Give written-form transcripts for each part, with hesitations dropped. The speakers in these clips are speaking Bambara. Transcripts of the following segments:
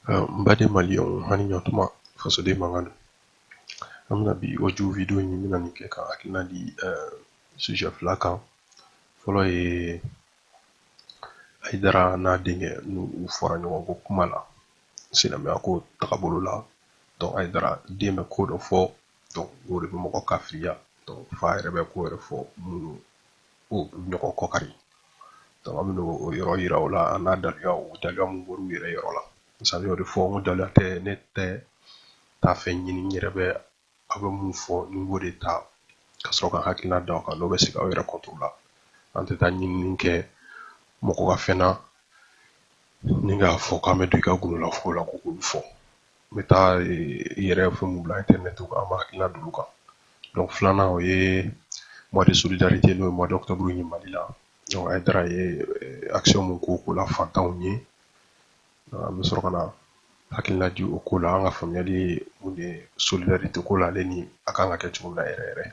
Mbade Malion hani nyotuma fasode mangano. Amna bi audio video ni mina ni keka akina di sujet flaka. Folo e Aidara na dinge nu fora ɲɔgɔn ko kuma la silamɛya ko tagabolo la donc Aidara den bɛ ko dɔ fɔ donc o de bɛ mɔgɔ kafiriya donc fa yɛrɛ bɛ ko yɛrɛ fɔ minnu o ɲɔgɔn kɔkari donc an bɛna o yɔrɔ yira o la a n'a daliya mun bɔr'u yɛrɛ yɔrɔ la misali y'o de fɔ n ko daliya tɛ ne tɛ taa fɛn ɲini n yɛrɛ bɛ aw bɛ mun fɔ ni b'o de ta ka sɔrɔ ka hakilina da o kan n'o bɛ se aw yɛrɛ kɔtoro la an tɛ taa ɲinini kɛ mɔgɔ ka fɛn na ni k'a fɔ k'an bɛ don i ka gololafugo la ko k'olu fɔ n bɛ taa i yɛrɛ fɛn mun bila internet kan an b'a hakilina d'olu kan donc filanan o ye mois de solidarité n'o ye mois d'octobre ye Mali la donc Aidara ye action mun k'o la fantanw ye an bɛ sɔrɔ ka na hakilina di o ko la an ka faamuyali ye mun de ye solidarité ko la ale ni a kan ka kɛ cogo min na yɛrɛ yɛrɛ.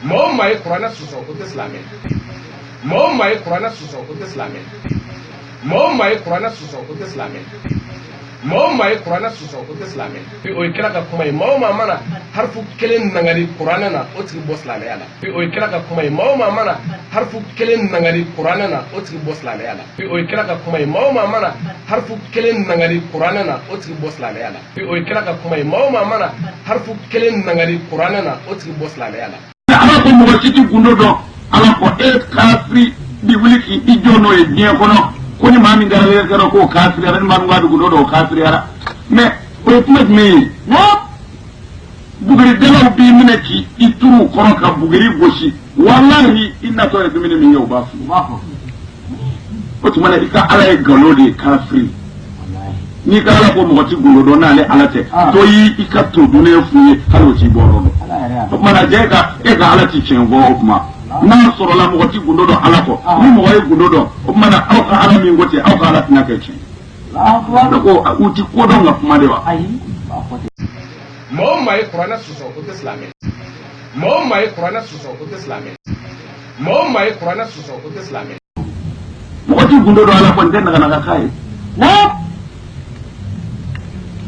Mɔgɔ ma ye kuranɛ sɔsɔ o tɛ silamɛ mɔgɔ ma ye kuranɛ sɔsɔ o tɛ silamɛ mɔgɔ ma ye kuranɛ sɔsɔ o tɛ silamɛ mɔgɔ ma ye kuranɛ sɔsɔ o tɛ silamɛ o ye kira ka kuma ye mɔgɔ maa mana harifu kelen nangari kuranɛ na o tigi bɔ silamɛya la o ye kira ka kuma ye mɔgɔ maa mana harifu kelen nangari kuranɛ na o tigi bɔ silamɛya la o ye kira ka kuma ye mɔgɔ maa mana harifu kelen nangari kuranɛ na o tigi bɔ silamɛya la o ye kira ka kuma ye mɔgɔ maa mana harifu kelen nangari kuranɛ na o tigi bɔ silamɛya la. ala ko mɔgɔ si tɛ gundo dɔn ala ko e kafiri bi wuli k'i jɔ n'o ye diɲɛ kɔnɔ ko ni maa min kɛra kɛra k'o kafiri ara ni maa min ka gundo dɔn o kafiri ara mais o ye kuma jumɛn ye buguridalaw b'i minɛ k'i turu kɔrɔ ka buguri gosi walahi i natɔ ye dumuni min ye o b'a fɔ o tuma na i ka ala ye nkalon de ye kafiri n'i ka ala ko mɔgɔ ti gundo dɔn n'ale ala tɛ dɔ y'i ka to dunnen f'u ye hali o t'i bɔ yɔrɔ dɔn o tuma na e ka ala ti tiɲɛ fɔ o kuma n'a sɔrɔla mɔgɔ ti gundo dɔn ala kɔ ni mɔgɔ ye gundo dɔn o tuma na aw ka ala min ko ten aw ka ala tɛna kɛ tiɲɛ ko u ti ko dɔn ka kuma de wa. mɔgɔ ma ye kuranɛ sɔsɔ o tɛ silamɛ mɔgɔ ma ye kuranɛ sɔsɔ o tɛ silamɛ mɔgɔ ma ye kuranɛ sɔsɔ o tɛ silamɛ mɔgɔ ti gundo dɔn ala kɔ n tɛ naganaga k'a ye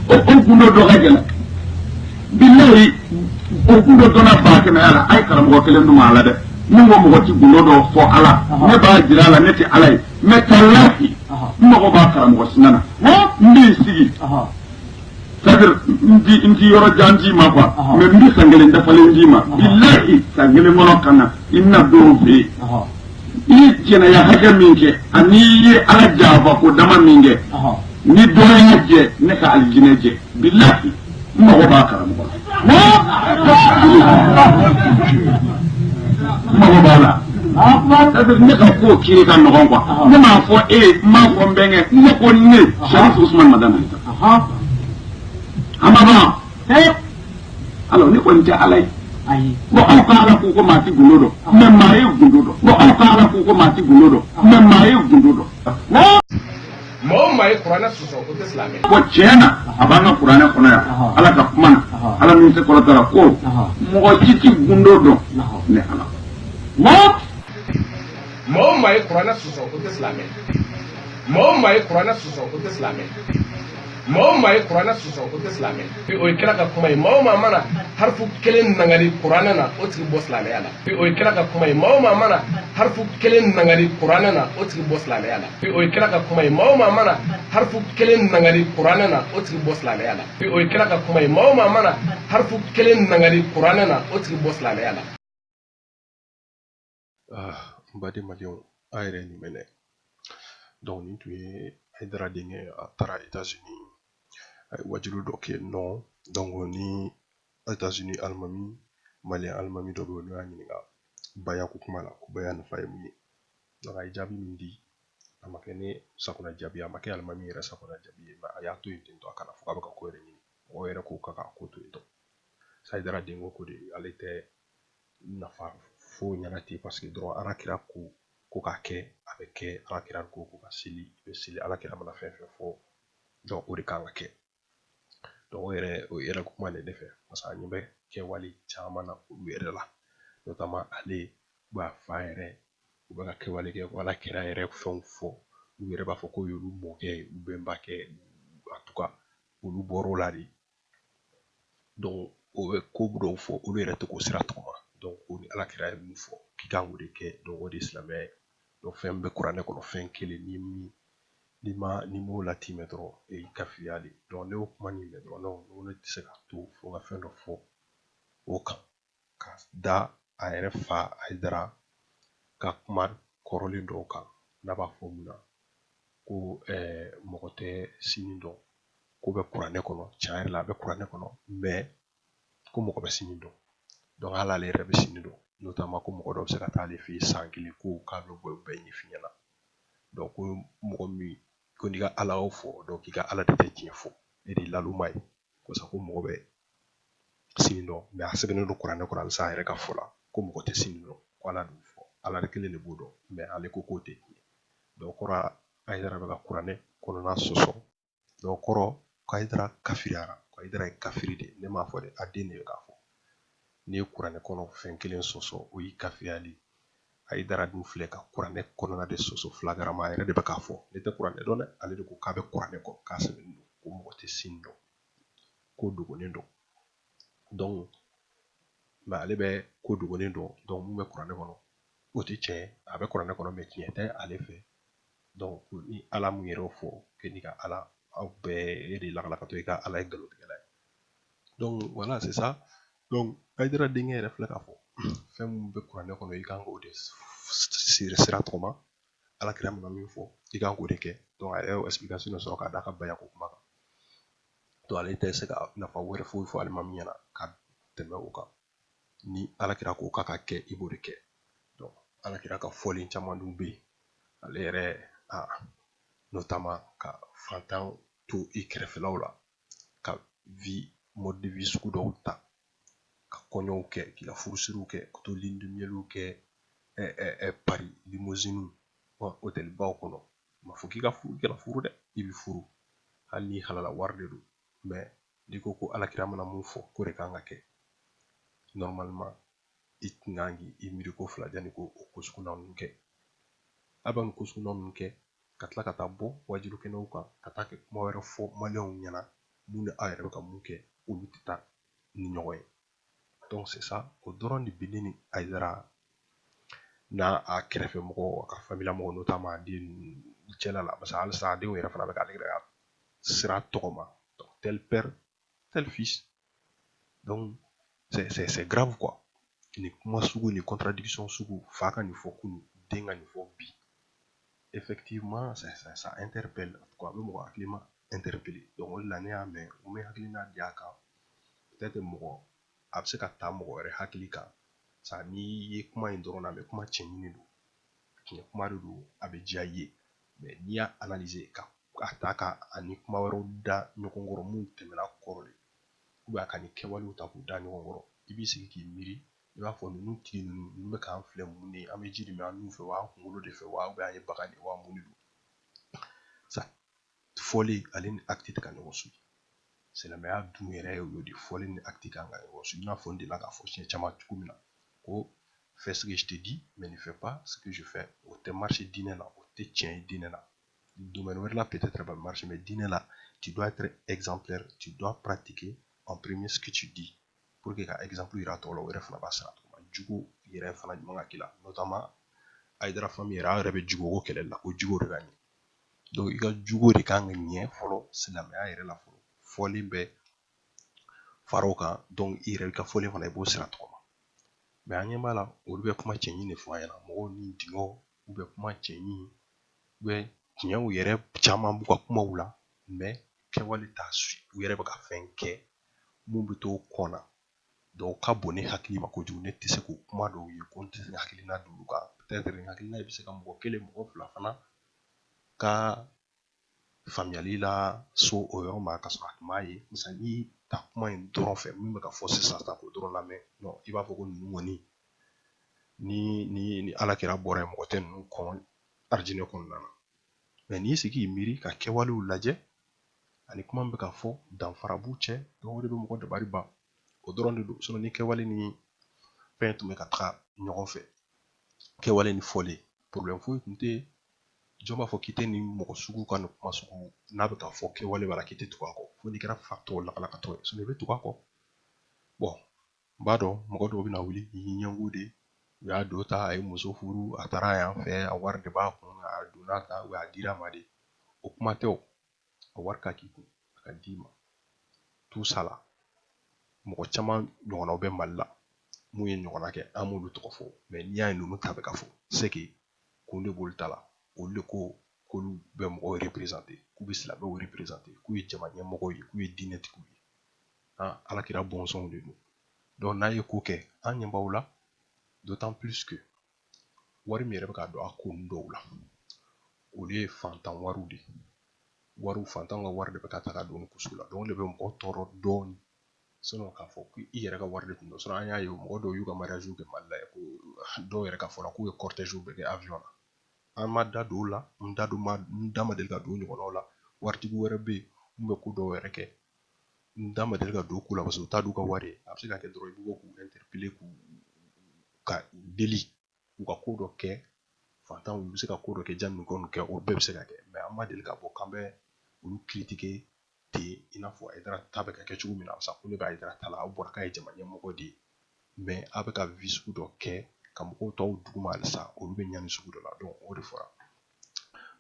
o gundo dɔ ka gɛlɛn bilahi o gundo dɔnna ba kɛmɛya la a ye karamɔgɔ kelen dun ma ala dɛ min ko mɔgɔ ti gundo dɔ fɔ ala ne b'a jira a la ne tɛ ala ye mais talahi n mago b'a karamɔgɔ sinana n b'i sigi c'est-à-dire n ti yɔrɔ jan d'i ma quoi mais n bɛ san kelen dafalen d'i ma bilahi san kelen kɔnɔ ka na i na dɔw fɛ yen i ye jɛnɛya hakɛ min kɛ ani i ye ala janfa ko dama min kɛ ni dɔgɔya jɛ ne ka alijinɛ jɛ bilahi n mago b'a karamɔgɔ la n mago b'a la c'est-à-dire ne ka ko kiri ka nɔgɔn quoi ne m'a fɔ e n m'a fɔ n bɛnkɛ ne ko ne Sharif Usman Madame a ma ban alors ne kɔni tɛ ala ye bon aw ka ala ko maa ti gundo dɔn mais maa ye gundo dɔn bon aw ka ala ko maa ti gundo dɔn mais maa ye gundo dɔn. mɔgɔ ma ye kuranɛ sɔsɔ o tɛ silamɛ bon tiɲɛ na a b'an ka kuranɛ kɔnɔ yan ala ka kuma na ala min se kɔrɔtara ko mɔgɔ si ti gundo dɔn ni ala. mɔgɔ ma ye kuranɛ sɔsɔ o tɛ silamɛ mɔgɔ ma ye kuranɛ sɔsɔ o tɛ silamɛ mɔgɔ ma ye kuranɛ sɔsɔ o tɛ silamɛ o ye kira ka kuma ye mɔgɔ maa mana harifu kelen nangari kuranɛ na o tigi bɔ silamɛya la o ye kira ka kuma ye mɔgɔ maa mana harifu kelen nangari kuranɛ na o tigi bɔ silamɛya la o ye kira ka kuma ye mɔgɔ maa mana harifu kelen nangari kuranɛ na o tigi bɔ silamɛya la o ye kira ka kuma ye mɔgɔ maa mana harifu kelen nangari kuranɛ na o tigi bɔ silamɛya la. N baden Maliɲɔnw a yɛrɛ nin mɛnɛ donc nin tun ye Aidara denkɛ a taara États-Unis a ye wajilu dɔ kɛ yen nɔ donc ni États-Unis alimami Malien alimami dɔ bɛ yen n'o y'a ɲininka baya ko kuma la ko baya nafa ye mun ye donc a ye jaabi min di a ma kɛ ne sakona jaabi a ma kɛ alimami yɛrɛ sakona jaabi ye mais a y'a to yen ten tɔ a kana fɔ k'a bɛ ka ko yɛrɛ ɲini mɔgɔw yɛrɛ ko k'a ka ko to yen tɔ Aidara denkɛ ko de ale tɛ nafa foyi ɲɛna ten parce que dɔrɔn alakira ko k'a kɛ a bɛ kɛ alakira ko ka seli i bɛ seli alakira mana fɛn fɛn fɔ donc o de kan ka kɛ donc o yɛrɛ kuma de ne fɛ parce que a ɲɛ bɛ kɛwale caman na olu yɛrɛ la notamment ale b'a fa yɛrɛ u bɛ ka kɛwale kɛ ko ala kɛra yɛrɛ fɛnw fɔ u yɛrɛ b'a fɔ ko y'olu mɔkɛ u bɛnbakɛ en tout cas olu bɔr'o la de donc o bɛ ko dɔw fɔ olu yɛrɛ tɛ k'o sira tɔgɔma donc o ni ala kɛra ye mun fɔ k'i kan k'o de kɛ donc o de ye silamɛya ye donc fɛn bɛ kuranɛ kɔnɔ fɛn kelen ni m'o latimɛ dɔrɔn i kafiriya de donc ne y'o kuma nin mɛn dɔrɔn non ne tɛ se ka to fo ka fɛn dɔ fɔ o kan ka da a yɛrɛ fa Hayidara ka kuma kɔrɔlen dɔw kan n'a b'a fɔ mun na ko mɔgɔ tɛ sini dɔn ko bɛ kuranɛ kɔnɔ tiɲɛ yɛrɛ la a bɛ kuranɛ kɔnɔ mais ko mɔgɔ bɛ sini dɔn donc hali ale yɛrɛ bɛ sini dɔn notamment ko mɔgɔ dɔ bɛ se ka taa ale fɛ yen san kelen ko k'a bɛ bɔ bɛɛ ɲɛf'i ɲɛna donc ko mɔgɔ min ko n'i ka ala y'o fɔ donc k'i ka ala de tɛ tiɲɛ fɔ e de laluma ye ko sa ko mɔgɔ bɛ sini dɔn mais a sɛbɛnnen don kuranɛ kɔnɔ halisa a yɛrɛ ka fɔ la ko mɔgɔ tɛ sini dɔn ko ala de fɔ ala de kelen de b'o dɔn mais ale ko k'o tɛ tiɲɛ donc kɔrɔ Hayidara bɛ ka kuranɛ kɔnɔna sɔsɔ donc kɔrɔ ko Hayidara kafiriyara ko Hayidara ye kafiri de ne m'a fɔ dɛ a den de bɛ k'a fɔ n'i ye kuranɛ kɔnɔ fɛn kelen sɔsɔ o y'i kafiriyali Hayidara dun filɛ ka kuranɛ kɔnɔna de sɔsɔ flagrama a yɛrɛ de bɛ k'a fɔ ne tɛ kuranɛ dɔn dɛ ale de ko k'a bɛ kuranɛ kɔ k'a sɛbɛnnen don ko mɔgɔ tɛ sini dɔn ko dogolen don donc mais ale bɛ ko dogolen dɔn donc mun bɛ kuranɛ kɔnɔ o tɛ tiɲɛ ye a bɛ kuranɛ kɔnɔ mais tiɲɛ tɛ ale fɛ donc ni ala mun yɛrɛ fɔ k'e ni ka ala aw bɛɛ e de lakalakatɔ i ka ala ye nkalontigɛla ye donc voilà c'est ça donc Hayidara denkɛ yɛrɛ filɛ k'a fɔ fɛn mun bɛ kuranɛ kɔnɔ i kan k'o de sira tɔgɔma alakira mana min fɔ i kan k'o de kɛ donc a yɛrɛ y'o explication de sɔrɔ k'a d'a ka bayako kuma kan donc ale tɛ se ka nafa wɛrɛ foyi fɔ ale ma min ɲɛna ka tɛmɛ o kan ni alakira ko k'a ka kɛ i b'o de kɛ donc alakira ka fɔlen caman dun bɛ yen ale yɛrɛ notamment ka fantan to i kɛrɛfɛlaw la ka mode de vie sugu dɔw ta ka kɔɲɔw kɛ k'i ka furusiriw kɛ ka to ligne de mieliw kɛ Paris limousine hôtel baw kɔnɔ ma fɔ k'i ka furu kɛra furu dɛ i bɛ furu hali ni halala wari de don mais n'i ko ko alakira mana mun fɔ ko de kan ka kɛ normalement i tun kan k'i miiri ko fila janni ko o ko suguya ninnu kɛ a bɛ nin ko suguya ninnu kɛ ka tila ka taa bɔ wajibi kɛnɛw kan ka taa kɛ kuma wɛrɛ fɔ maliyɛnw ɲɛna mun ni aw yɛrɛ bɛ ka mun kɛ olu tɛ taa ni ɲɔgɔn ye donc c'est ça o dɔrɔn de bɛ ne ni Hayidara n'a a kɛrɛfɛ mɔgɔw a ka famille mɔgɔw notamment a den cɛla la parce que halisa a denw yɛrɛ fana bɛ k'ale yɛrɛ ka sira tɔgɔma donc tel père tel fils donc c'est grave quoi ni kuma sugu ni contradiction sugu fa ka nin fɔ kunun den ka nin fɔ bi effectivement ça interpelle quoi a bɛ mɔgɔ hakilima interpeller donc o de la ne y'a mɛn n bɛ hakilina di a kan peut-être mɔgɔ a bɛ se ka taa mɔgɔ wɛrɛ hakili kan sa n'i ye kuma in dɔrɔn na mais kuma cɛɲini don tiɲɛ kuma de don a bɛ diya i ye mais n'i y'a analyser ka ta ka ani kuma wɛrɛw da ɲɔgɔn kɔrɔ mun tɛmɛna kɔrɔ de ou bien a ka ni kɛwalew ta k'u da ɲɔgɔn kɔrɔ i b'i sigi k'i miiri i b'a fɔ ninnu tigi ninnu bɛ k'an filɛ mun de an bɛ ji de min an n'u fɛ wa an kunkolo de fɛ wa ou bien an ye bagan de wa mun de don sa fɔlen ale ni acte tɛ ka ɲɔgɔn sugi silamɛya dun yɛrɛ y'o de fɔlen ni acte kan ka ɲɔgɔn sugi i n'a fɔ n delila k'a fɔ siɲɛ caman cogo min na ko fais ce que je te dis mais ne fais pas ce que je fais o tɛ marché diinɛ la o tɛ tiɲɛ ye diinɛ la domaine wɛrɛ la peut-être pas marché mais diinɛ la tu dois être exemplaire tu dois pratiquer en premier ce que tu dis pour que ka exemple yira tɔw la o yɛrɛ fana b'a sara tuguni jugu yɛrɛ fana ɲuman ka k'i la notamment Hayidara famille yɛrɛ an yɛrɛ bɛ jugu ko kɛlɛli la ko jugu de ka ɲɛ donc i ka jugu de kan ka ɲɛ fɔlɔ silamɛya yɛrɛ la fɔlɔ fɔlen bɛ fara o kan donc i yɛrɛ i ka fɔlen fana i b'o sira tɔgɔma mais an ɲɛ b'a la olu bɛ kuma cɛɲi de fɔ an ɲɛna mɔgɔw ni dingɛw u bɛ kuma cɛɲi u bɛ tiɲɛw yɛrɛ caman b'u ka kumaw la mais kɛwale t'a suit u yɛrɛ bɛ ka fɛn kɛ mun bɛ to kɔn na donc ka bon ne hakili ma kojugu ne tɛ se k'o kuma dɔw ye ko n tɛ se ka hakilina d'olu kan peut-être ni hakilina bɛ se ka mɔgɔ kelen mɔgɔ fila fana ka faamuyali la so o yɔrɔ ma ka sɔrɔ a tun b'a ye misali n'i ta kuma in dɔrɔn fɛ min bɛ ka fɔ sisan ta k'o dɔrɔn lamɛn non i b'a fɔ ko ninnu kɔni ni ala kɛra bɔra ye mɔgɔ tɛ ninnu kɔn arijinɛ kɔnɔna na mais n'i sigi k'i miiri ka kɛwalew lajɛ ani kuma bɛ ka fɔ danfara b'u cɛ donc o de bɛ mɔgɔ dabali ban o dɔrɔn de don sinon ni kɛwale ni fɛn tun bɛ ka taga ɲɔgɔn fɛ kɛwale ni fɔlen problème foyi tun tɛ jɔn b'a fɔ k'i tɛ nin mɔgɔ sugu ka nin kuma sugu n'a bɛ ka fɔ kɛwale b'a la k'i tɛ tugu a kɔ fo n'i kɛra fatɔ lakalakatɔ ye sinon i bɛ tugu a kɔ bon n b'a dɔn mɔgɔ dɔw bɛna wuli i ɲɛngo de u y'a don ta a ye muso furu a taara yan fɛ a wari de b'a kun a donna ta a dira ma de o kuma tɛ o a wari ka k'i kun a ka d'i ma tout ça la mɔgɔ caman ɲɔgɔnnaw bɛ mali la mun ye ɲɔgɔnna kɛ an m'olu tɔgɔ fɔ mais n'i y'a ye ninnu ta bɛ ka fɔ c'est que kun de b'olu ta la olu de ko k'olu bɛ mɔgɔw représenter k'u bɛ silamɛw représenter k'u ye jama ɲɛmɔgɔw ye k'u ye diinɛtigiw ye alakira bɔnsɔnw de don donc n'a ye ko kɛ an ɲɛ b'aw la d'autant plus que wari min yɛrɛ bɛ ka don a ko ninnu dɔw la olu ye fantan wariw de wariw fantanw ka wari de bɛ ka taga don kusu la donc o de bɛ mɔgɔ tɔɔrɔ dɔɔni sinon k'a fɔ ko i yɛrɛ ka wari de tun don sinon an y'a ye mɔgɔ dɔw y'u ka mariage kɛ mali la ko dɔw yɛrɛ ka fɔ la k'u ye cortège bɛɛ kɛ avion na an ma da don o la n da ma deli ka don ɲɔgɔnnaw la waritigi wɛrɛ bɛ yen mun bɛ ko dɔw yɛrɛ kɛ n da ma deli ka don ko la parce que u t'a d'u ka wari ye a bɛ se ka kɛ dɔrɔn i bɛ bɔ k'u interpeller k'u ka deli u ka ko dɔ kɛ fantanw u bɛ se ka ko dɔ kɛ jani ninnu kɔni kɛ o bɛɛ bɛ se ka kɛ mais an ma deli k'a fɔ k'an bɛ olu critiquer ten i n'a fɔ Haidara ta bɛ ka kɛ cogo min na sa ko ne bɛ Haidara ta la aw bɔra k'a ye jama ɲɛmɔgɔ de ye mais a bɛ ka vie sugu dɔ kɛ ka mɔgɔw tɔw duguma halisa olu bɛ ɲani sugu dɔ la donc o de fɔra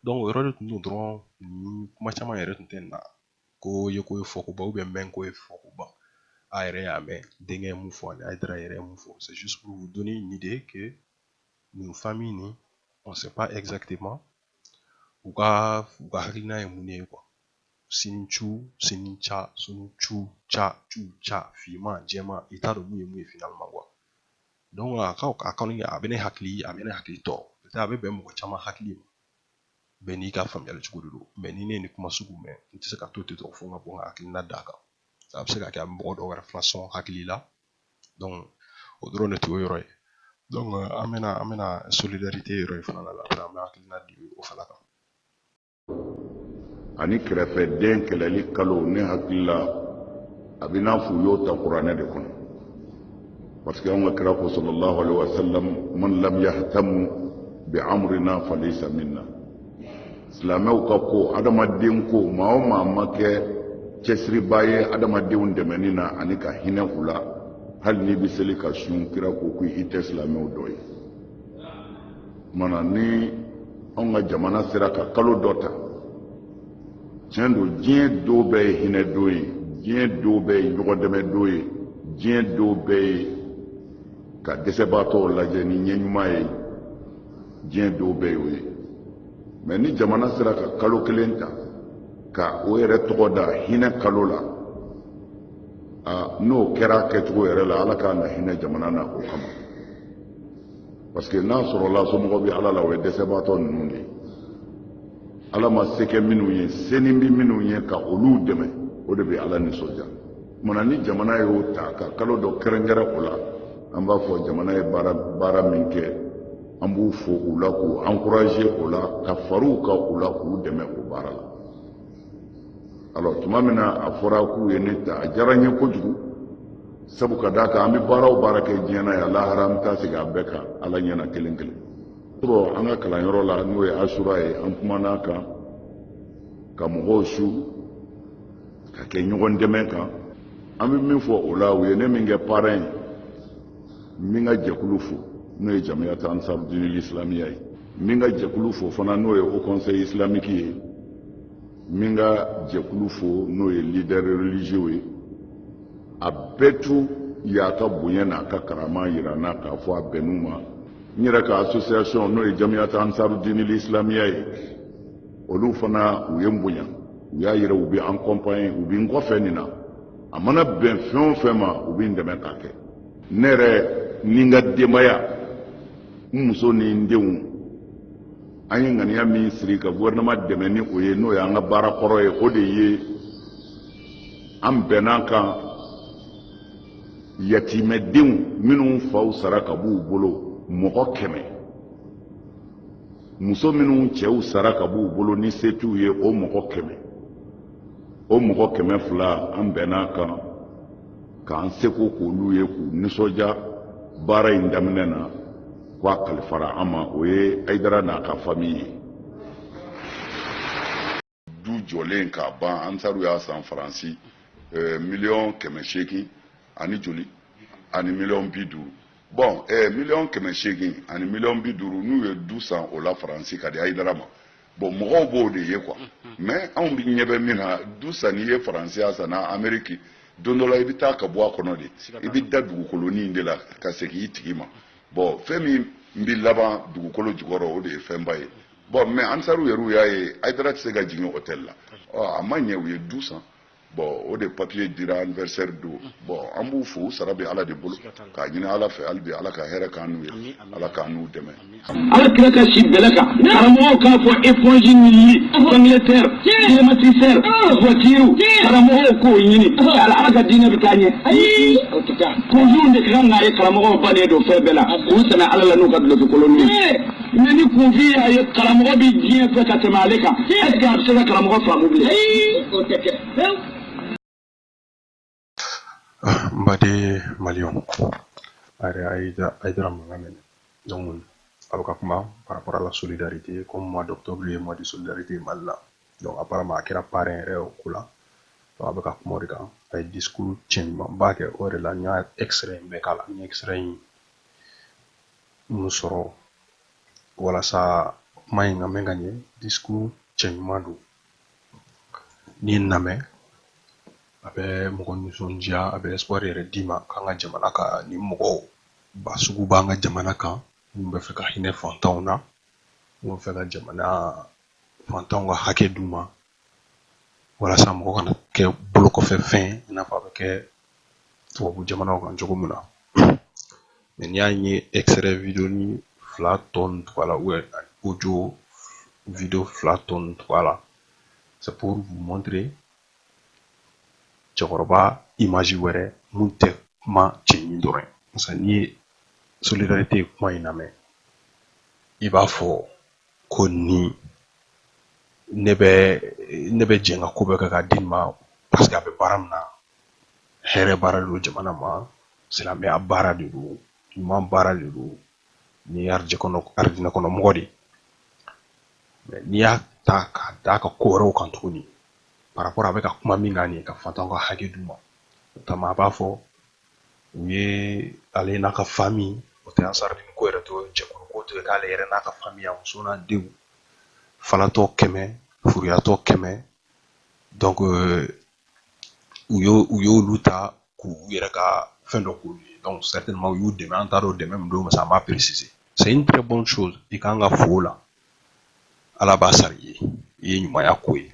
donc o yɔrɔ de tun don dɔrɔn ni kuma caman yɛrɛ tun tɛ na ko ye ko ye fɔ ko ban ou bien mɛn ko ye fɔ ko ban a yɛrɛ y'a mɛn denkɛ ye mun fɔ ani Haidara yɛrɛ ye mun fɔ c'est juste pour vous donner une idée que nin famille ni on sait pas exactement u ka hakilina ye mun ye quoi sini cu sini ca sunu cu ca finman jɛman i t'a dɔn mun ye finalement quoi donc a kɔni a bɛ ne hakili tɔ peut-être a bɛ bɛn mɔgɔ caman hakili ma bɛɛ n'i ka faamuyali cogo de don mais ni ne ye nin kuma sugu mɛn n tɛ se ka to ten dɔrɔn fo n ka bɔ n ka hakilina d'a kan a bɛ se ka kɛ a bɛ mɔgɔ dɔw wɛrɛ fana sɔn hakili la donc o dɔrɔn de tun ye yɔrɔ ye donc an bɛna solidarité yɔrɔ ye fana la après an bɛ hakilina di o fana kan ani kɛrɛfɛden kɛlɛli kalo ne hakili la a bɛ n'a fɔ u y'o ta kuranɛ de kɔnɔ parce que an ka kira ko sallallahu alaihi wa sallam man lam yahtamu bi amrina falaysa minna silamɛw ka ko adamaden ko maa o maa ma kɛ cɛsiriba ye adamadenw dɛmɛni na ani ka hinɛ u la hali n'i bɛ seli ka sun kira ko ko i tɛ silamɛw dɔ ye mana ni anw ka jamana sera ka kalo dɔ ta tiɲɛ don diɲɛ dɔw bɛɛ ye hinɛ dɔw ye diɲɛ dɔw bɛɛ ye ɲɔgɔndɛmɛ dɔw ye diɲɛ dɔw bɛɛ ye ka dɛsɛbaatɔw lajɛ ni ɲɛɲuman ye diɲɛ dɔw bɛɛ y'o ye mais ni jamana sera ka kalo kelen ta ka o yɛrɛ tɔgɔ da hinɛ kalo la n'o kɛra kɛcogo yɛrɛ la ala k'an na hinɛ jamana na o kama parce que n'a sɔrɔla somɔgɔw bɛ ala la o ye dɛsɛbaatɔ ninnu de ye ala ma se kɛ minnu ye se ni bɛ minnu ye ka olu dɛmɛ o de bɛ ala nisɔndiya mana ni jamana y'o ta ka kalo dɔ kɛrɛnkɛrɛn o la an b'a fɔ jamana ye baara min kɛ an b'u fo u la k'u encourager o la ka fariw ka u la k'u dɛmɛ o baara la alors tuma min na a fɔra k'u ye ne ta a diyara n ye kojugu sabu ka d'a kan an bɛ baara o baara kɛ diɲɛ na yan lahara an bɛ taa segin a bɛɛ kan ala ɲɛna kelen kelen sɔrɔ an ka kalanyɔrɔ la n'o ye asura ye an kumana kan ka mɔgɔw su ka kɛ ɲɔgɔn dɛmɛ kan an bɛ min fɔ o la u ye ne min kɛ parrain ye min ka jɛkulu fo n'o ye jamiyat ansarudinil islamiya ye min ka jɛkulu fo fana n'o ye haut conseil islamique ye min ka jɛkulu fo n'o ye leader religieux ye a bɛɛ tu y'a ka bonya n'a ka karama yira n'a k'a fɔ a bɛnn'u ma n yɛrɛ ka association n'o ye jamiyat ansarudinil islamiya ye olu fana u ye n bonya u y'a yira u bɛ an accompagner u bɛ n kɔfɛ nin na a mana bɛn fɛn o fɛn ma u bɛ n dɛmɛ k'a kɛ ne yɛrɛ ni n ka denbaya n muso ni n denw an ye ŋaniya min siri ka gouvernement dɛmɛ ni o ye n'o ye an ka baara kɔrɔ ye o de ye an bɛnna kan yatimɛdenw minnu faw sara ka b'u bolo mɔgɔ 100 muso minnu cɛw sara ka b'u bolo ni se t'u ye o mɔgɔ 100 o mɔgɔ 200 an bɛnna kan k'an seko k'olu ye k'u nisɔndiya baara in daminɛ na k'a kalifara an ma o ye Hayidara n'a ka famille ye. Du jɔlen k'a ban Ansaru y'a san Faransi $800,000 ani joli ani $50,000. Bon $800,000 ani $50,000 n'u ye du san o la Faransi ka di Hayidara ma. Bon mɔgɔw b'o de ye quoi. Mais anw bi ɲɛ bɛ min na du sanni ye Faransi ya san na Amérique don dɔ la i bɛ taa ka bɔ a kɔnɔ de i bɛ da dugukolonin de la ka segin i tigi ma. Bon fɛn min bɛ laban dugukolo jukɔrɔ o de ye fɛnba ye. Bon mais Ansaru yɛrɛ y'a ye Hayidara tɛ se ka jigin hôtel la. A ma ɲɛ u ye du san. Bon o de papier dira anniversaire do. Bon an b'u fo sara bɛ Ala de bolo k'a ɲini Ala fɛ hali bi Ala ka hɛrɛ k'an n'u ye Ala k'an n'u dɛmɛ. Ala kira ka si bɛlɛ kan karamɔgɔw k'a fɔ éponge min yi Angleterre climatiseur voiture karamɔgɔw k'o ɲini Ala ka diinɛ bɛ taa ɲɛ. Ayi o tɛ taa kunfin de kan k'a ye karamɔgɔw bannen don fɛn bɛɛ la k'u sɛnɛ Ala la n'u ka duloki koloni ye. Mais ni kunfin y'a ye karamɔgɔ bɛ diɲɛ fɛ ka tɛmɛ ale kan est-ce que a bɛ se ka karamɔgɔ faamu bilen? Ayi o tɛ kɛ. Mbade Malion, Hayidara Magamene. Donc, par rapport à la solidarité, comme mois d'octobre et mois de solidarité Malila. Donc, apparemment, il y a un parrain au Kula. Donc, avec un discours changement. Baké, or là, il y a un extrait, il y a un extrait. Nous serons. Voilà ça. Moi, il y a un discours changement. Ni namé. Abe mɔgɔ nisɔndiya a bɛ espoir yɛrɛ d'i ma k'an ka jamana ka ni mɔgɔw ba sugu b'an ka jamana kan minnu bɛ fɛ ka hinɛ fantanw na minnu bɛ fɛ ka jamana fantanw ka hakɛ d'u ma walasa mɔgɔ kana kɛ bolo kɔfɛ fɛn i n'a fɔ a bɛ kɛ tubabu jamanaw kan cogo min na mais n'i y'a ye extrait vidéo ni 2 tɔ tɔgɔ la ou audio vidéo 2 tɔ tɔgɔ la c'est pour vous montrer cɛkɔrɔba image wɛrɛ mun tɛ kuma cɛɲi dɔrɔn parce que n'i ye solidarité kuma in lamɛn i b'a fɔ ko ni ne bɛ jɛn ka ko bɛɛ kɛ ka di ma parce que a bɛ baara min na hɛrɛ baara de don jamana ma silamɛya baara de don ɲuman baara de don ni arijinɛ kɔnɔ mɔgɔ de mais n'i y'a ta k'a d'a ka ko wɛrɛw kan tuguni par rapport avec ka kuma min kan nin ka fantanw ka hakɛ d'u ma notamment a b'a fɔ u ye ale n'a ka famille o tɛ Ansarudine ko yɛrɛ to jɛkulu ko to k'ale yɛrɛ n'a ka famille a muso n'a denw falatɔ 100 furuyatɔ 100 donc u y'olu ta k'u yɛrɛ ka fɛn dɔ k'u ye donc certainement u y'u dɛmɛ an t'a dɔn dɛmɛ min don mais ça m'a précisé c'est une très bonne chose i kan ka fo la Ala b'a sara i ye ɲumanya ko ye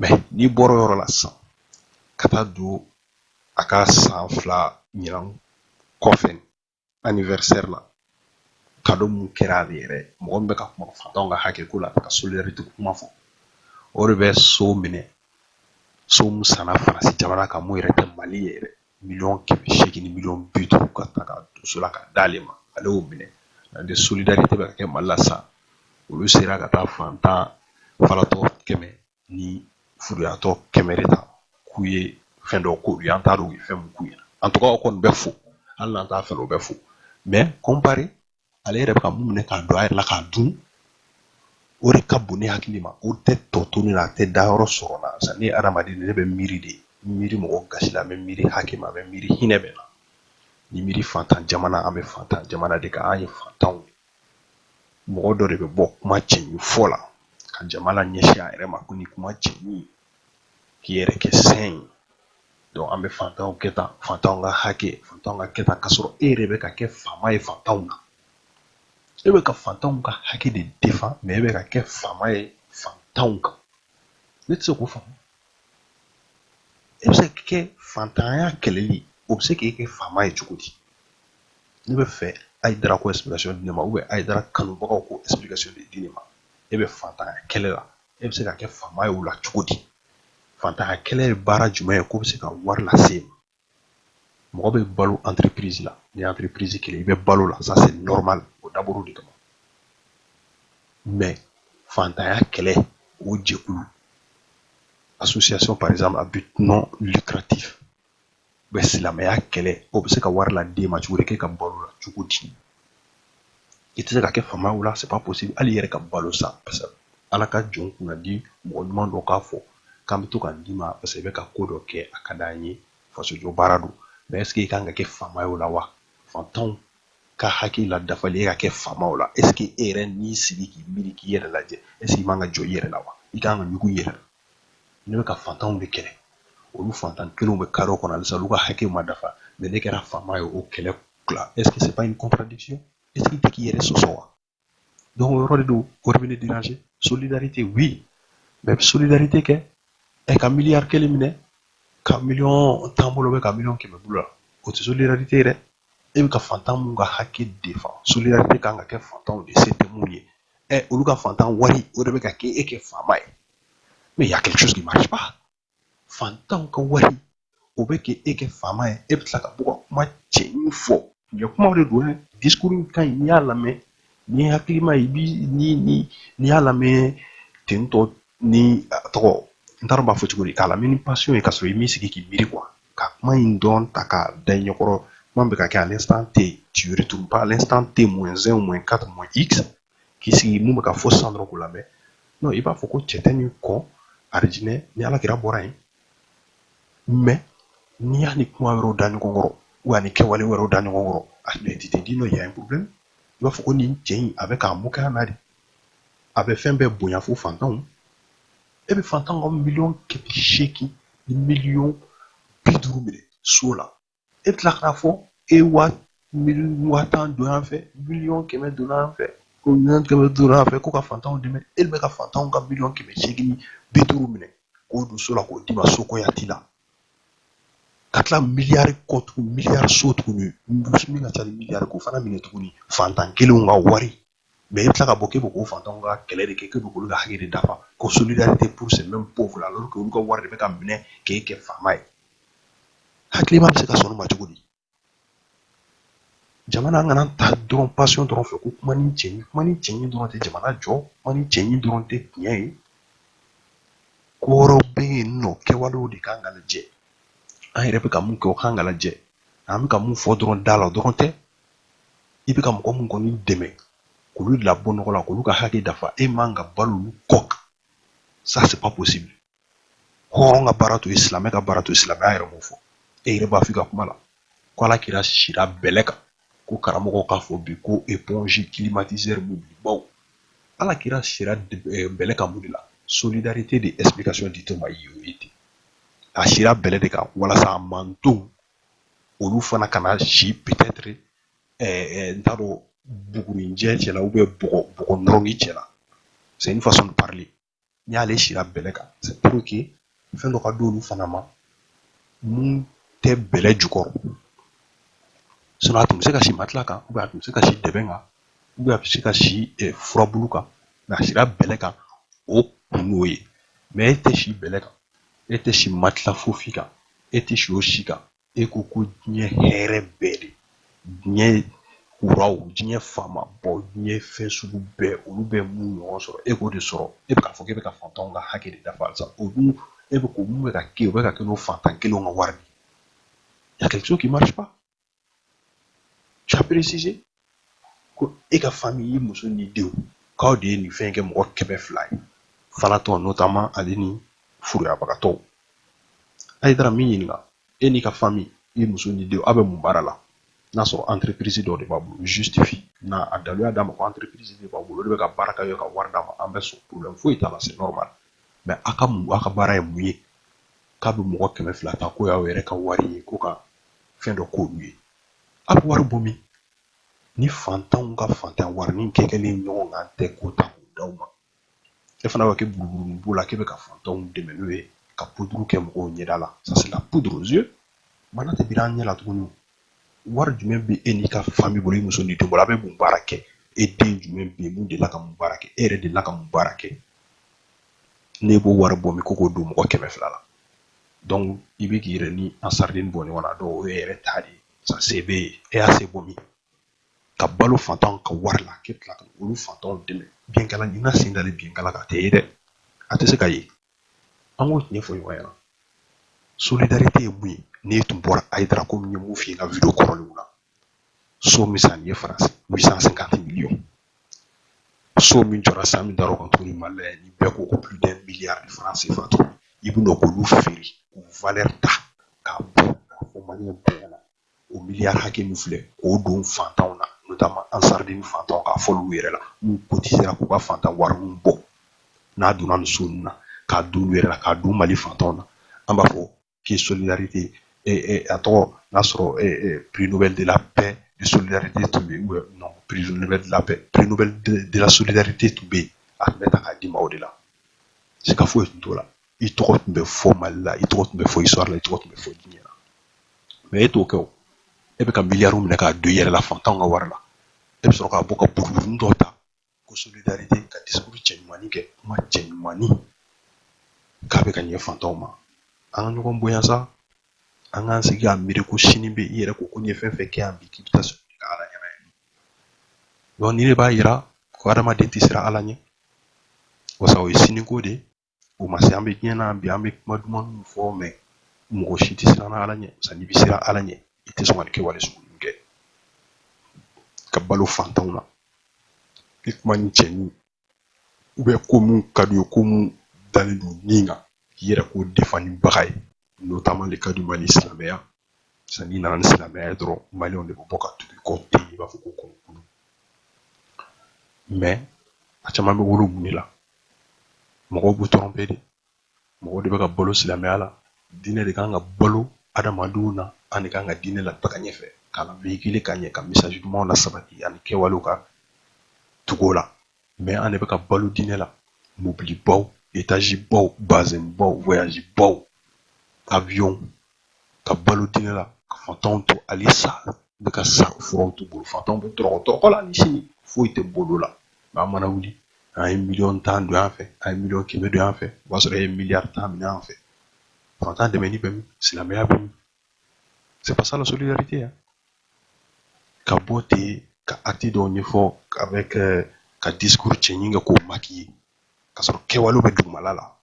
mais n'i bɔra yɔrɔ la sisan ka taa don a ka san 2 ɲinan kɔfɛ anniversaire la cadeau mun kɛra ale yɛrɛ mɔgɔ min bɛ ka kuma fantanw ka hakɛ ko la ka solidarité kuma fɔ o de bɛ so minɛ so mun sanna Faransi jamana kan mun yɛrɛ tɛ Mali yɛrɛ $800,000 ni $50,000 ka ta ka don so la ka d'ale ma ale y'o minɛ de solidarité bɛ ka kɛ Mali la sisan olu sera ka taa fantan falatɔ 100 ni furuyatɔ 100 de ta k'u ye fɛn dɔ k'olu ye an t'a dɔn u ye fɛn mun k'u ɲɛna en tout cas o kɔni bɛ fo hali n'an t'a fɛ o bɛ fo mais comparé ale yɛrɛ bɛ ka mun minɛ k'a don a yɛrɛ la k'a dun o de ka bon ne hakili ma o tɛ tɔ to ne la a tɛ dayɔrɔ sɔrɔ la parce que ne ye adamaden ne bɛ miiri de miiri mɔgɔ gasi la n bɛ miiri hakɛ ma n bɛ miiri hinɛ bɛ na ni miiri fantan jamana an bɛ fantan jamana de kan an ye fantanw ye mɔgɔ dɔ de bɛ bɔ kuma cɛɲi fɔ la ka jamana ɲɛsin a yɛrɛ ma ko ni kuma cɛɲi k'i yɛrɛ kɛ sɛn ye donc an bɛ fantanw kɛ tan fantanw ka hakɛ fantanw ka kɛ tan k'a sɔrɔ e yɛrɛ bɛ ka kɛ faama ye fantanw na e bɛ ka fantanw ka hakɛ de défend mais e bɛ ka kɛ faama ye fantanw kan ne tɛ se k'o faamu e bɛ se ka kɛ fantanya kɛlɛli o bɛ se k'e kɛ faama ye cogo di ne bɛ fɛ Hayidara ko explication di ne ma ou bien Hayidara kanubagaw ko explication de di ne ma e bɛ fantanya kɛlɛ la e bɛ se ka kɛ faama ye o la cogo di fantanya kɛlɛ ye baara jumɛn ye k'o bɛ se ka wari lase ma mɔgɔ bɛ balo entreprise la ni entreprise kelen i bɛ balo la ça c'est normal o dabɔra o de kama mais fantanya kɛlɛ o jɛkulu association par exemple à but non lucratif bɛ silamɛya kɛlɛ o bɛ se ka wari la d'e ma cogo di k'e ka balo la cogo di i tɛ se ka kɛ famaw la c'est pas possible hali yɛrɛ ka balo sa parce que ala ka jɔn kunna di mɔgɔ ɲuman dɔ k'a fɔ k'an bɛ to ka d'i ma parce que i bɛ ka ko dɔ kɛ a ka d'an ye fasojɔ baara don mais est ce que i kan ka kɛ famaw la wa fantanw ka hakili la dafali e ka kɛ famaw la est ce que e yɛrɛ n'i sigi k'i miiri k'i yɛrɛ lajɛ est ce que i man ka jɔ i yɛrɛ la wa i kan ka ɲugu i yɛrɛ la ne bɛ ka fantanw de kɛlɛ olu fantan kelenw bɛ carré kɔnɔ halisa olu ka hakɛw ma dafa mais ne kɛra fama ye o kɛlɛ kila est ce que c'est pas une contradiction est ce que i tɛ k'i yɛrɛ sɔsɔ wa donc o yɔrɔ de don o de bɛ ne déranger solidarité oui mais solidarité kɛ ka miliyari kelen minɛ ka miliyɔn tan bolo bɛ ka miliyɔn 100 bolo la o tɛ solidarité ye dɛ e bɛ ka fantan mun ka hakɛ défend solidarité kan ka kɛ fantanw de se tɛ mun ye olu ka fantan wari o de bɛ ka kɛ e kɛ fama ye mais il y a quelque chose qui marche pas fantanw ka wari o bɛ kɛ e kɛ fama ye e bɛ tila ka bɔ ka kuma cɛɲi fɔ nin ye kumaw de don dɛ discours in ka ɲi n'i y'a lamɛn ni hakili ma i bi ni y'a lamɛn ten tɔ ni tɔgɔ n t'a dɔn b'a fɔ cogo di k'a lamɛn ni passion ye ka sɔrɔ i m'i sigi k'i miiri quoi ka kuma in dɔn ta k'a da i ɲɛkɔrɔ kuma bɛ ka kɛ à l'instant T tu retournes pas à l'instant T -1 -4 -X k'i sigi mun bɛ ka fɔ sisan dɔrɔn k'o lamɛn non i b'a fɔ ko cɛ tɛ nin kɔ arijinɛ ni alakira bɔra yen mais n'i y'a ni kuma wɛrɛw da ɲɔgɔn kɔrɔ ou ani kɛwale wɛrɛw da ɲɔgɔn kɔrɔ tu te dis non il y a un problème i b'a fɔ ko nin cɛ in a bɛ k'a mɔkɛya na de a bɛ fɛn bɛɛ bonya fo fantanw e bɛ fantanw ka miliyɔn 800 ni miliyɔn 50 minɛ so la e bɛ tila k'a fɔ e wa 1000 don yan fɛ miliyɔn 100 don yan fɛ ko miliyɔn 100 don yan fɛ ko ka fantanw dɛmɛ e bɛ ka fantanw ka miliyɔn 800 ni 50 minɛ k'o don so la k'o d'i ma so kɔya t'i la ka tila miliyari kɔ tuguni miliyari so tuguni min ka ca ni miliyari k'o fana minɛ tuguni fantan kelenw ka wari mais i bɛ tila ka bɔ k'e bɛ k'o fantanw ka kɛlɛ de kɛ k'e bɛ k'olu ka hakɛ de dafa ko solidarité pour ces mêmes pauvres là alors que olu ka wari de bɛ ka minɛ k'e kɛ fama ye hakilima bɛ se ka sɔn ma cogo di jamana an kana ta dɔrɔn passion dɔrɔn fɛ ko kuma ni cɛɲi dɔrɔn tɛ jamana jɔ kuma ni cɛɲi dɔrɔn tɛ tiɲɛ ye ko wɛrɛw bɛ yen nɔ kɛwalew de kan ka lajɛ an yɛrɛ bɛ ka mun kɛ o kan ka lajɛ an bɛ ka mun fɔ dɔrɔn da la dɔrɔn tɛ i bɛ ka mɔgɔ mun kɔni dɛmɛ k'olu labɔ nɔgɔ la k'olu ka hakɛ dafa e man ka balo olu kɔ ça c'est pas possible hɔrɔn ka baara to ye silamɛ ka baara to ye silamɛya yɛrɛ m'o fɔ e yɛrɛ b'a fɔ i ka kuma la ko ala kira sira bɛlɛ kan ko karamɔgɔw k'a fɔ bi ko éponge climatiseur mobilibaw ala kira sira bɛlɛ kan mun de la solidarité de explication di tɛ ma ye o ye ten a sira bɛlɛ de kan walasa a mantonw olu fana kana si peut-être n t'a dɔn bugurinjɛ cɛ la ou bien bɔgɔ nɔrɔni cɛ la c'est une façon de parler n'i y'ale sira bɛlɛ kan c'est pour que fɛn dɔ ka d'olu fana ma mun tɛ bɛlɛ jukɔrɔ sinon a tun bɛ se ka si matila kan ou bien a tun bɛ se ka si dɛbɛn kan ou bien a bɛ se ka si furabulu kan mais a sira bɛlɛ kan o kun n'o ye mais e tɛ si bɛlɛ kan e tɛ si matila fosi kan e tɛ si o si kan e ko ko diɲɛ hɛrɛ bɛɛ de diɲɛ kuraw diɲɛ faamabɔ diɲɛ fɛn sugu bɛɛ olu bɛ mun ɲɔgɔn sɔrɔ e k'o de sɔrɔ e bɛ k'a fɔ k'e bɛ ka fantanw ka hakɛ de dafa halisa o dun e bɛ ko mun bɛ ka kɛ o bɛ ka kɛ n'o fantan kelenw ka wari de y a quelque chose qui marche pas tu as précisé ko e ka famille i muso n'i denw k'aw de ye nin fɛn kɛ mɔgɔ 200 ye falatɔ notamment ale ni furuyabagatɔw a ye taara min ɲininka e n'i ka famille i muso n'i denw aw bɛ mun baara la n'a sɔrɔ entreprise dɔ de b'a bolo justifie na a daluya d'a ma ko entreprise de b'a bolo o de bɛ ka baara kɛ ka wari d'a ma an bɛ sɔn problème foyi t'a la c'est normal mais a ka baara ye mun ye k'a bɛ mɔgɔ 200 ta ko y'aw yɛrɛ ka wari ye ko ka fɛn dɔ k'olu ye a bɛ wari bɔ min ni fantanw ka fantan wari ni kɛkɛlen ɲɔgɔn kan tɛ k'o ta k'o d'aw ma e fana b'a kɛ buruburuni b'o la k'e bɛ ka fantanw dɛmɛ n'o ye ka poudre kɛ mɔgɔw ɲɛda la ça c'est la poudre aux yeux mana tɛ bira an ɲɛ la tuguni wari jumɛn bɛ e n'i ka famille bolo i muso n'i den bolo a bɛ mun baara kɛ e den jumɛn bɛ yen mun delila ka mun baara kɛ e yɛrɛ delila ka mun baara kɛ n'e b'o wari bɔ min ko k'o don mɔgɔ 200 la donc i bɛ k'i yɛrɛ ni en sardine bɔ ɲɔgɔn na donc o ye yɛrɛ ta de ye ça se bɛ yen e y'a se bɔ min ka balo fantanw ka wari la k'e tila ka olu fantanw dɛmɛ bienkala i na sen dalen bienkala kan a tɛ ye dɛ a tɛ se ka ye an k'o tiɲɛ fɔ ɲɔgɔn ɲɛna solidarité ye mun ye n'e tun bɔra Haidara komi n ye mun f'i ye n ka video kɔrɔlenw na so min san ye France 850 millions so min jɔra san min dar'o kan tuguni Mali la ni bɛɛ ko ko plus d'1 milliard de francs CFA tuguni i bɛna k'olu feere k'u valeur ta k'a bɔ k'a fɔ maliyɛn bɛɛ ɲɛna o miliyari hakɛ min filɛ k'o don fantanw na notamment Ansardine fantanw k'a fɔ olu yɛrɛ la n'u cotisera k'u ka fantan wari min bɔ n'a donna nin so ninnu na k'a don olu yɛrɛ la k'a don Mali fantanw na an b'a fɔ k'i solidarité a tɔgɔ n'a sɔrɔ prix Nobel de la paix de solidarité tun bɛ yen non prix Nobel de la paix prix Nobel de la solidarité tun bɛ yen a tun bɛ ta k'a di maaw de la sika foyi tun t'o la i tɔgɔ tun bɛ fɔ Mali la i tɔgɔ tun bɛ fɔ histoire la i tɔgɔ tun bɛ fɔ diɲɛ na mais e t'o kɛ o e bɛ ka miliyariw minɛ k'a don i yɛrɛ la fantanw ka wari la e bɛ sɔrɔ k'a bɔ ka buruburu dɔw ta ko solidarité ka discours cɛɲumanin kɛ kuma cɛɲumanin k'a bɛ ka ɲɛ fantanw ma an ka ɲɔgɔn bonya sa an k'an sigi k'a miiri ko sini bɛ i yɛrɛ ko n'i ye fɛn fɛn kɛ yan bi k'i bɛ taa sɔrɔ ka Ala ɲɛna ye donc ni de b'a yira ko adamaden tɛ siran Ala ɲɛ wasa o ye siniko de ye o ma se an bɛ diɲɛ na bi an bɛ kuma dumanw fɔ mais mɔgɔ si tɛ siran Ala ɲɛ wasa n'i bɛ siran Ala ɲɛ i tɛ sɔn ka nin kɛwale sugu ninnu kɛ ka balo fantanw na i kuma ni cɛnin ou bien ko mun ka d'u ye ko mun dalen don nin kan k'i yɛrɛ k'o défendibaga ye notamment le cas du Mali silamɛya sisan n'i nana ni silamɛya ye dɔrɔn maliyɛnw de bɛ bɔ ka tugu i kɔ ten i b'a fɔ ko kɔnɔkulu mais a caman bɛ wolo mun de la mɔgɔw b'u tromper de mɔgɔw de bɛ ka balo silamɛya la diinɛ de kan ka balo adamadenw na an de kan ka diinɛ lataga ɲɛfɛ k'a la véhiculer ka ɲɛ ka message dumanw lasabati ani kɛwalew ka tugu o la mais an de bɛ ka balo diinɛ la mobili baw étage baw bazin baw voyage baw avion ka balo diinɛ la ka fantanw to hali sa bɛ ka sa furaw t'u bolo fantanw bɛ tɔrɔkɔ la ni sini foyi tɛ bolo la mais an mana wuli an ye miliyɔn 10 don yan fɛ an ye miliyɔn 100 don yan fɛ o b'a sɔrɔ e ye miliyari 10 minɛ yan fɛ fantan dɛmɛni bɛ min silamɛya bɛ min c'est pas ça la solidarité hein ka bɔ ten ka acte dɔw ɲɛfɔ avec ka discours cɛɲi kɛ k'o maquiller ka sɔrɔ kɛwalew bɛ dugumala la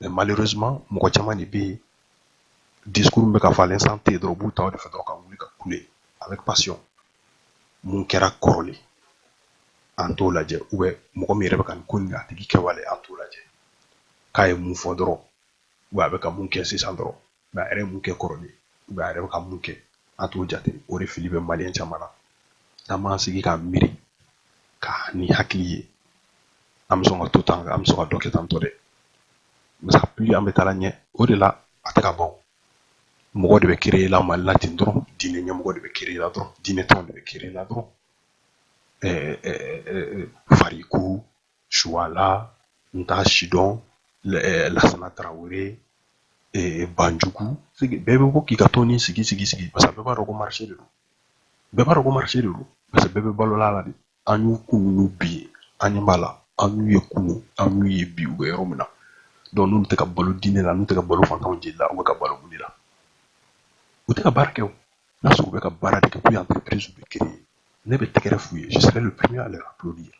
mais malheureusement mɔgɔ caman de bɛ yen discours bɛ ka falen san tɛ dɔrɔn u b'u ta o de fɛ dɔrɔn ka wuli ka kule avec passion mun kɛra kɔrɔlen an t'o lajɛ ou bien mɔgɔ min yɛrɛ bɛ ka nin ko nin a tigi kɛwale an t'o lajɛ k'a ye mun fɔ dɔrɔn ou bien a bɛ ka mun kɛ sisan dɔrɔn mais a yɛrɛ ye mun kɛ kɔrɔlen ou bien a yɛrɛ bɛ ka mun kɛ an t'o jate o de fili bɛ maliyɛn caman na n'an m'an sigi k'an miiri ka ni hakili ye an bɛ sɔn ka to tan an bɛ sɔn ka dɔ kɛ tan tɔ dɛ parce que plus an bɛ taa ɲɛ o de la a tɛ ka ban mɔgɔ de bɛ créer la Mali la ten dɔrɔn diinɛ ɲɛmɔgɔ de bɛ créer la dɔrɔn diinɛ tɔnw de bɛ créer la dɔrɔn Farikou Chouala n t'a si dɔn Lassana Traoré Banjugu bɛɛ bɛ bɔ k'i ka tɔn ni sigi parce que bɛɛ b'a dɔn ko marché de don bɛɛ b'a dɔn ko marché de don parce que bɛɛ bɛ balola la de an y'u kun ninnu bi an ɲɛ b'a la an y'u ye kunun an y'u ye bi u bɛ yɔrɔ min na donc n'u tɛ ka balo diinɛ la n'u tɛ ka balo fantanw jeli la u bɛ ka balo mun de la u tɛ ka baara kɛ o n'a sɔrɔ u bɛ ka baara de kɛ pour entreprise bɛ créer ne bɛ tɛgɛrɛ f'u ye je serai le premier à leur applaudir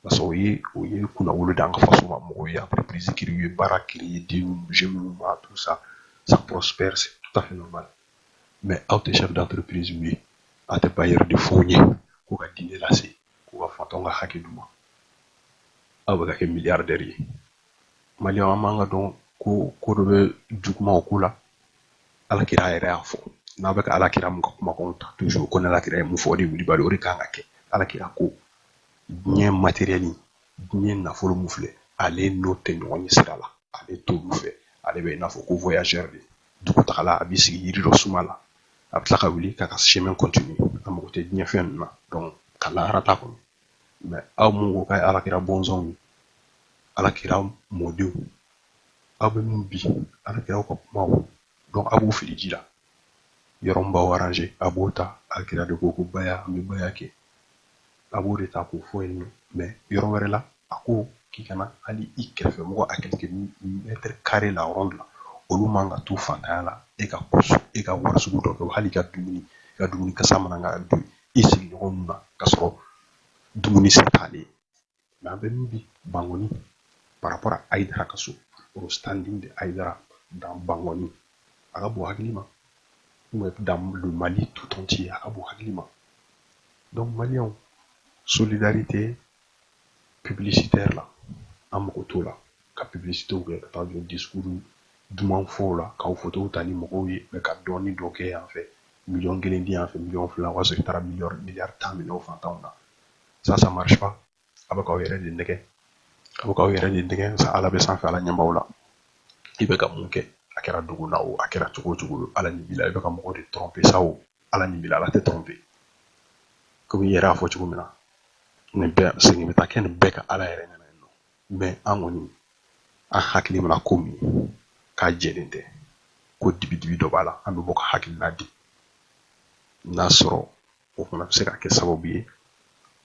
parce que o ye kunna wolo d'an ka faso ma mɔgɔw ye entreprise créer u ye baara créer denw jeunes ma tout ça ça prospère c'est tout à fait normal mais aw tɛ chef d'entreprise u ye aw tɛ bailleur de fonds ye k'u ka diinɛ lase k'u ka fantanw ka hakɛ d'u ma aw bɛ ka kɛ milliardaire ye maliyɛnw an b'an ka dɔn ko dɔ bɛ juguman o ko la alakira yɛrɛ y'a fɔ n'a bɛ ka alakira mun ka kumakanw ta toujours ko alakira ye mun fɔ o de wulibali o de kan ka kɛ alakira ko diɲɛ matériel diɲɛ nafolo mun filɛ ale n'o tɛ ɲɔgɔn ye sira la ale t'olu fɛ ale bɛ i n'a fɔ ko voyageur de dugu tagala a b'i sigi yiri dɔ suma la a bɛ tila ka wuli k'a ka chemin continue a mago tɛ diɲɛ fɛn ninnu na donc ka lahara t'a kɔnɔ mais aw mun ko k'a ye alakira bɔnsɔnw ye alakira mɔdenw aw bɛ min bi alakiraw ka kumaw donc a b'u fili ji la yɔrɔ min b'aw arranger a b'o ta alakira de ko baya an bɛ baya kɛ a b'o de ta k'o fɔ yen nɔ mais yɔrɔ wɛrɛ la a ko k'i kana hali i kɛrɛfɛ mɔgɔ a quelques mètres carrés la ronde la olu man ka to fantanya la e ka wari sugu dɔ kɛ hali i ka dumuni kasa mana ka don i sigiɲɔgɔn ninnu na k'a sɔrɔ dumuni se t'ale ye mais an bɛ min bi Bangoni par rapport à Haidara ka so au standing de Haïdara dans Bangoni, Arabo Haglima, ou dans le Mali tout entier, Arabo Haglima. Donc, Malion, solidarité publicitaire là, en moto là, la publicité ou le discours du manfo là, quand vous photo tani mokoye, mais quand doni doke en fait, million gelendi en fait, million flan, ou c'est un milliard tant million fantan là. Ça marche pas. Avec quoi il y a des nègres, avec quoi il y a des nègres, ça à la baisse en fait à la nyambaoula. Il veut qu'à monter, à kera duguna ou à kera chugo à la nibila, il veut qu'à monter de tromper ça ou à la nibila, la tête trompée. Comme il y a à faut chugumina. Ne be sengi beta ken beka ala yɛrɛ ɲɛna yen nɔ mais an kɔni an hakili mana ko min k'a jɛlen tɛ ko dibi dɔ b'a la an bɛ bɔ ka hakilina di n'a sɔrɔ o fana bɛ se ka kɛ sababu ye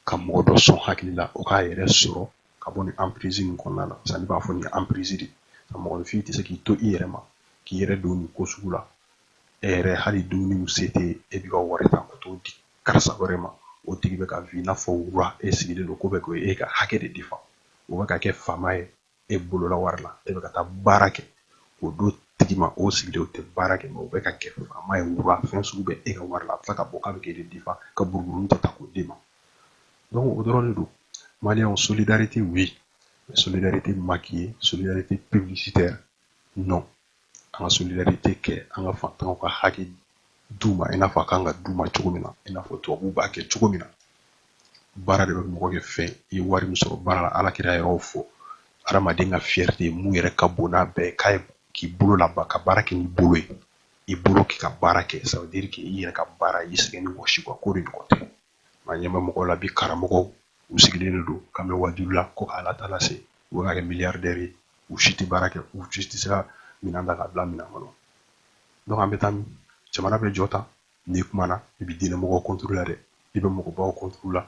ka mɔgɔ dɔ sɔn hakili la o k'a yɛrɛ sɔrɔ ka bɔ nin emprise nin kɔnɔna la sani b'a fɔ nin emprise de ka mɔgɔninfin tɛ se k'i to i yɛrɛ ma k'i yɛrɛ don nin ko sugu la e yɛrɛ hali dumuni min se tɛ e b'i ka wari ta ka t'o di karisa wɛrɛ ma o tigi bɛ ka vi n'a fɔ wura e sigilen don ko bɛ k'o e ka hakɛ de difa o bɛ ka kɛ faama ye e bolola wari la e bɛ ka taa baara kɛ o don tigi ma o sigilen o tɛ baara kɛ o bɛ ka kɛ faama ye wura fɛn sugu bɛ e ka wari la a bɛ tila ka bɔ k'a bɛ k'e de difa ka buruburu tɛ ta k'o d'e ma donc o dɔrɔn de don maliyɛnw solidarité oui mais solidarité maquillée solidarité publicitaire non an ka solidarité kɛ an ka fantanw ka hakɛ d'u ma i n'a fɔ a kan ka d'u ma cogo min na i n'a fɔ tubabuw b'a kɛ cogo min na baara de bɛ mɔgɔ kɛ fɛn i ye wari min sɔrɔ baara la ala kira yɛrɛw fɔ adamaden ka fierté mun yɛrɛ ka bon n'a bɛɛ k'a ye k'i bolo laban ka baara kɛ n'i bolo ye i bolo k'i ka baara kɛ ça veut dire que i yɛrɛ ka baara i sɛgɛn ni wɔsi quoi ko de ɲɔgɔn tɛ maa ɲɛ bɛ mɔgɔw la bi karamɔgɔw u sigilen de don k'an bɛ wajibi la ko k'ala ta lase u bɛ ka kɛ milliardaire ye u si tɛ baara kɛ u si tɛ se ka minɛn ta k'a bila minɛn kɔnɔ donc an bɛ taa min jamana bɛ jɔ ta n'i kumana i bɛ diinɛ mɔgɔw contrôle la dɛ i bɛ mɔgɔbaw contrôle la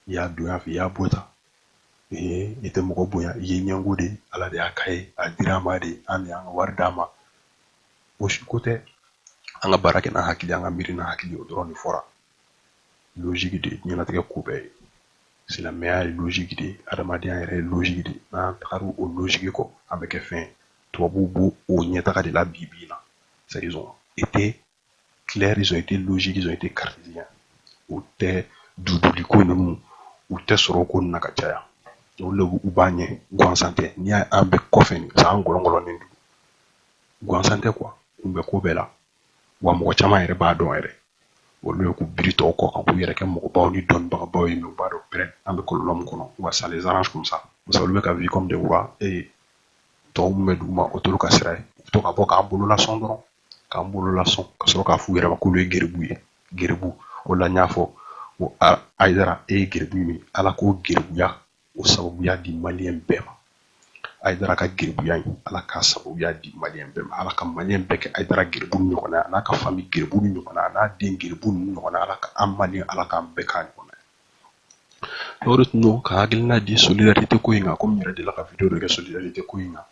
i y'a don yan fɛ i y'a bɔ tan i tɛ mɔgɔ bonya i ye ɲɛngo de ala de y'a k'a ye a dira an ma de an de y'an ka wari d'a ma o si ko tɛ an ka baara kɛ n'an hakili an ka miiri n'an hakili o dɔrɔn de fɔra logique de ɲɛnatigɛ ko bɛɛ ye silamɛya ye logique de adamadenya yɛrɛ ye logique de n'an tagara o logique kɔ an bɛ kɛ fɛn tubabuw b'o o ɲɛtaga de la bi na c'est ils ont été clairs, ils ont été logiques, ils ont été cartésiens. Ou t'es doudou ko nunu, ou t'es soroko nakachaya. Ou le ou banye, guansante, ni a un bec coffin, ça en golongolon. Guansante quoi, ou be ko bela. Ou a mo chama ere ba don ere. Ou le ku brito ko kan ku yere ke mo ba ni don ba ba yi no ba do près, un bec kolom kono. Ou ça les arrange comme ça. Vous savez que vie comme des rois et to me duma otolo kasrai. To ka boka ambulu la sondron. K'an bolo lasɔn ka sɔrɔ k'a f'u yɛrɛ ma k'olu ye geribu ye geribu o la n y'a fɔ ko Haidara e ye geribu min ala k'o geribuya o sababuya di maliyɛn bɛɛ ma Haidara ka geribuya in ala k'a sababuya di maliyɛn bɛɛ ma ala ka maliyɛn bɛɛ kɛ Haidara geribu ni ɲɔgɔnna ye a n'a ka famille geribu ni ɲɔgɔnna a n'a den geribu ni ɲɔgɔnna ala ka an maliyɛn ala k'an bɛɛ k'a ɲɔgɔnna ye o de tun don ka hakilina di solidarité ko in kan komi n yɛrɛ delila ka video dɔ kɛ solidarité ko in kan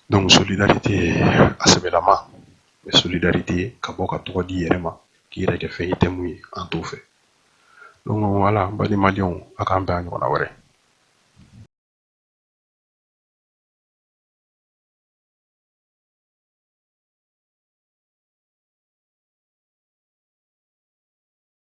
donc solidarité a sɛbɛlama mais solidarité ka bɔ ka tɔgɔ di yɛrɛ ma k'i yɛrɛ kɛ fɛn i tɛ mun ye an t'o fɛ donc voilà n balimadenw a k'an bɛn a ɲɔgɔnna wɛrɛ